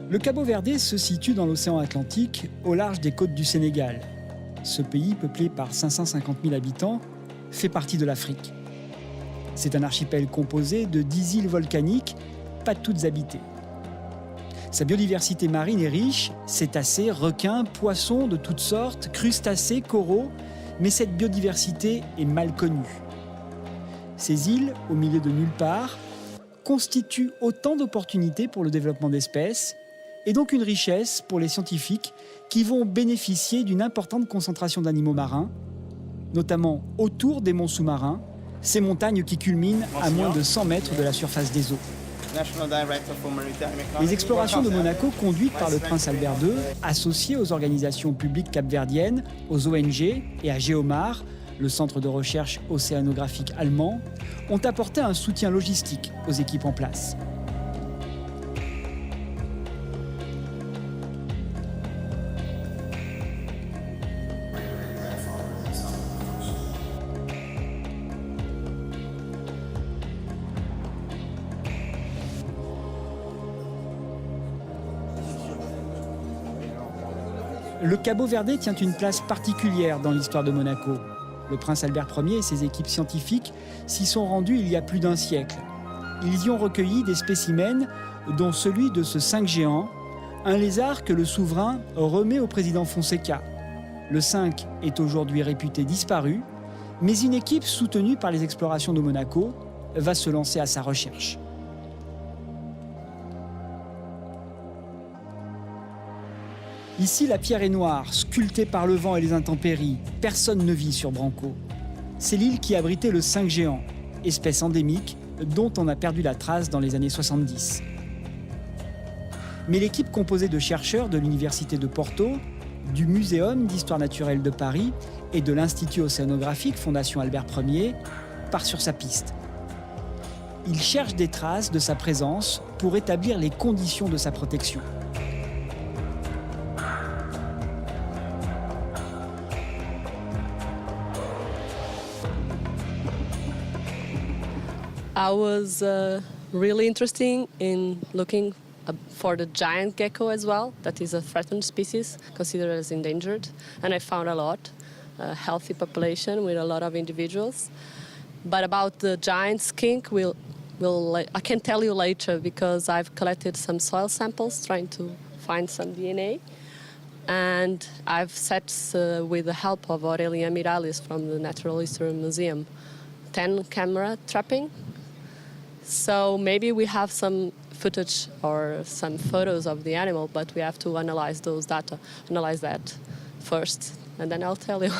Le Cabo Verde se situe dans l'océan Atlantique, au large des côtes du Sénégal. Ce pays, peuplé par 550 000 habitants, fait partie de l'Afrique. C'est un archipel composé de 10 îles volcaniques, pas toutes habitées. Sa biodiversité marine est riche, cétacés, requins, poissons de toutes sortes, crustacés, coraux, mais cette biodiversité est mal connue. Ces îles, au milieu de nulle part, constituent autant d'opportunités pour le développement d'espèces et donc une richesse pour les scientifiques qui vont bénéficier d'une importante concentration d'animaux marins, notamment autour des monts sous-marins, ces montagnes qui culminent à moins de 100 mètres de la surface des eaux. Les explorations de Monaco conduites par le prince Albert II, associées aux organisations publiques capverdiennes, aux ONG et à Geomar, le centre de recherche océanographique allemand, ont apporté un soutien logistique aux équipes en place. Le Cabo Verde tient une place particulière dans l'histoire de Monaco. Le prince Albert Ier et ses équipes scientifiques s'y sont rendus il y a plus d'un siècle. Ils y ont recueilli des spécimens, dont celui de ce cinq géant, un lézard que le souverain remet au président Fonseca. Le cinq est aujourd'hui réputé disparu, mais une équipe soutenue par les explorations de Monaco va se lancer à sa recherche. Ici, la pierre est noire, sculptée par le vent et les intempéries. Personne ne vit sur Branco. C'est l'île qui abritait le cinq géant, espèce endémique dont on a perdu la trace dans les années 70. Mais l'équipe composée de chercheurs de l'Université de Porto, du Muséum d'histoire naturelle de Paris et de l'Institut océanographique Fondation Albert Ier part sur sa piste. Ils cherchent des traces de sa présence pour établir les conditions de sa protection. I was really interested in looking for the giant gecko as well. That is a threatened species, considered as endangered. And I found a lot, a healthy population with a lot of individuals. But about the giant skink, I can tell you later because I've collected some soil samples trying to find some DNA. And I've set, with the help of Aurelien Miralis from the Natural History Museum, 10 camera trapping. So maybe we have some footage or some photos of the animal, but we have to analyze those data, analyze that first, and then I'll tell you.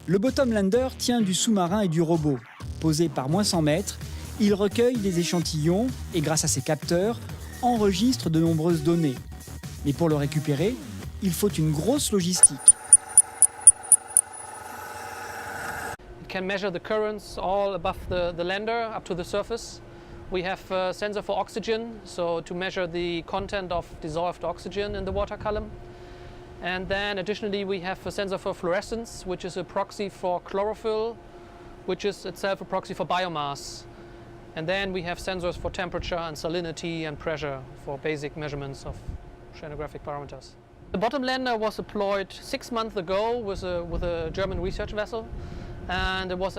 Le bottom lander tient du sous-marin et du robot. Posé par moins 100 mètres, il recueille des échantillons et grâce à ses capteurs, enregistre de nombreuses données. Mais pour le récupérer, il faut une grosse logistique. Can measure the currents all above the lander up to the surface. We have a sensor for oxygen, so to measure the content of dissolved oxygen in the water column. And then additionally we have a sensor for fluorescence, which is a proxy for chlorophyll, which is itself a proxy for biomass. And then we have sensors for temperature and salinity and pressure for basic measurements of oceanographic parameters. The bottom lander was deployed 6 months ago with a German research vessel. And it was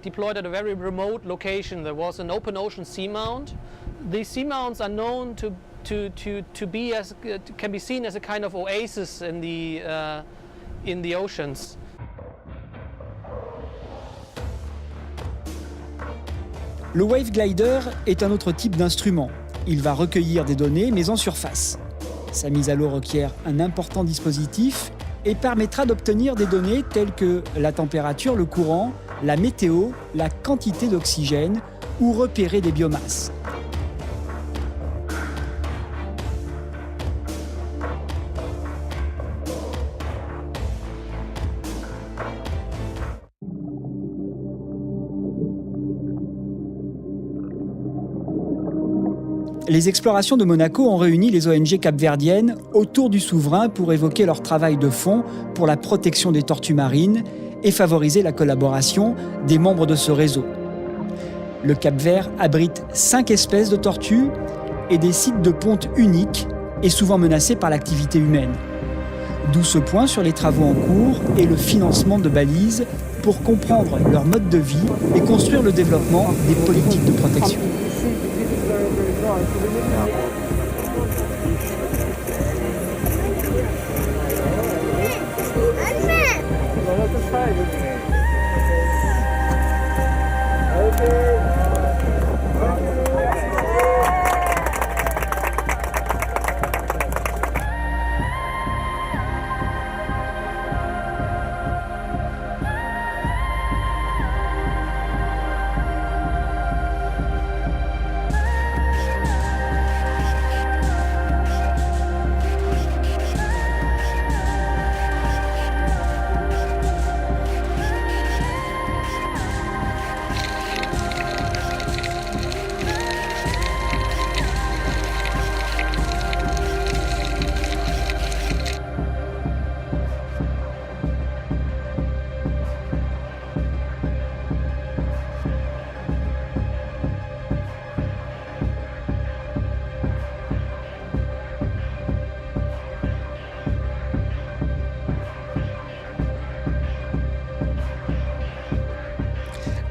deployed at a very remote location. There was an open ocean seamount. These seamounts are known to be can be seen as a kind of oasis in the oceans. Le Wave Glider est un autre type d'instrument. Il va recueillir des données, mais en surface. Sa mise à l'eau requiert un important dispositif et permettra d'obtenir des données telles que la température, le courant, la météo, la quantité d'oxygène ou repérer des biomasses. Les explorations de Monaco ont réuni les ONG capverdiennes autour du souverain pour évoquer leur travail de fond pour la protection des tortues marines et favoriser la collaboration des membres de ce réseau. Le Cap-Vert abrite 5 espèces de tortues et des sites de ponte uniques et souvent menacés par l'activité humaine. D'où ce point sur les travaux en cours et le financement de balises pour comprendre leur mode de vie et construire le développement des politiques de protection.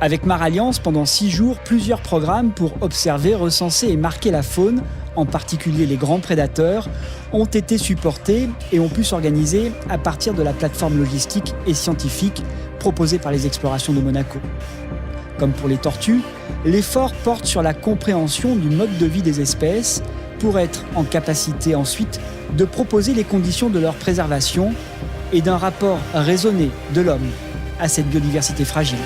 Avec Mar Alliance, pendant 6 jours, plusieurs programmes pour observer, recenser et marquer la faune, en particulier les grands prédateurs, ont été supportés et ont pu s'organiser à partir de la plateforme logistique et scientifique proposée par les explorations de Monaco. Comme pour les tortues, l'effort porte sur la compréhension du mode de vie des espèces pour être en capacité ensuite de proposer les conditions de leur préservation et d'un rapport raisonné de l'homme à cette biodiversité fragile.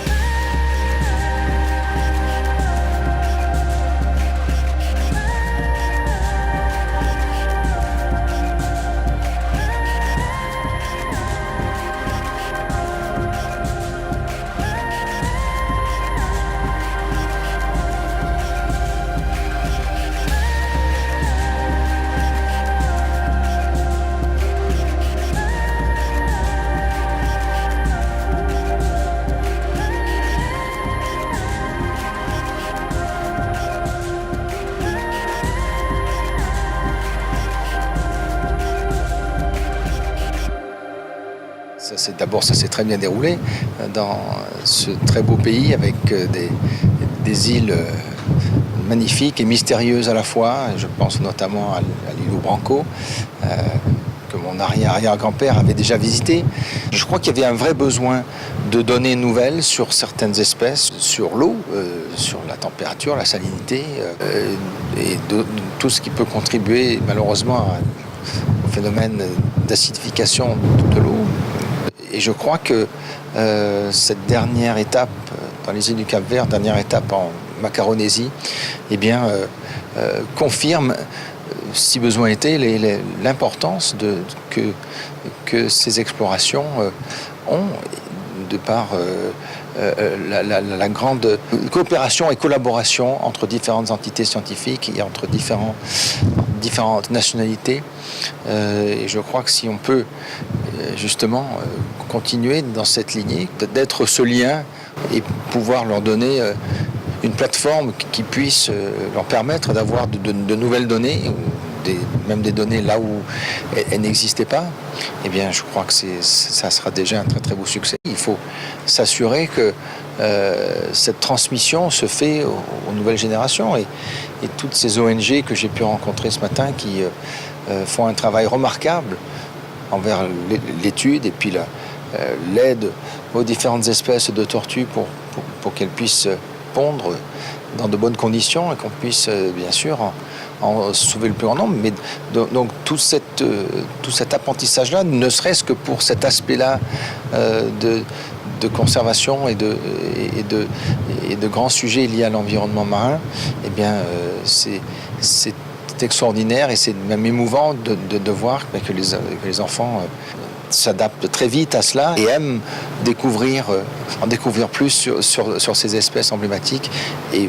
Ça s'est très bien déroulé dans ce très beau pays avec des îles magnifiques et mystérieuses à la fois. Je pense notamment à l'îlot Branco, que mon arrière-grand-père avait déjà visité. Je crois qu'il y avait un vrai besoin de données nouvelles sur certaines espèces, sur l'eau, sur la température, la salinité, et de tout ce qui peut contribuer malheureusement au phénomène d'acidification de l'eau. Et je crois que cette dernière étape dans les îles du Cap-Vert, dernière étape en Macaronésie, eh bien, confirme, si besoin était, l'importance que ces explorations ont, de par la grande coopération et collaboration entre différentes entités scientifiques et entre différentes nationalités. Et je crois que si on peut justement continuer dans cette lignée, d'être ce lien et pouvoir leur donner une plateforme qui puisse leur permettre d'avoir de nouvelles données, même des données là où elles n'existaient pas, eh bien je crois que ça sera déjà un très très beau succès. Il faut s'assurer que cette transmission se fait aux nouvelles générations et toutes ces ONG que j'ai pu rencontrer ce matin qui font un travail remarquable envers l'étude et puis l'aide aux différentes espèces de tortues pour qu'elles puissent pondre dans de bonnes conditions et qu'on puisse bien sûr en sauver le plus grand nombre. Mais donc tout cet apprentissage-là, ne serait-ce que pour cet aspect-là de conservation et de grands sujets liés à l'environnement marin, eh bien c'est extraordinaire et c'est même émouvant de voir que les enfants s'adaptent très vite à cela et aiment en découvrir plus sur ces espèces emblématiques et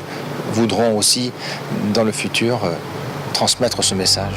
voudront aussi, dans le futur, transmettre ce message.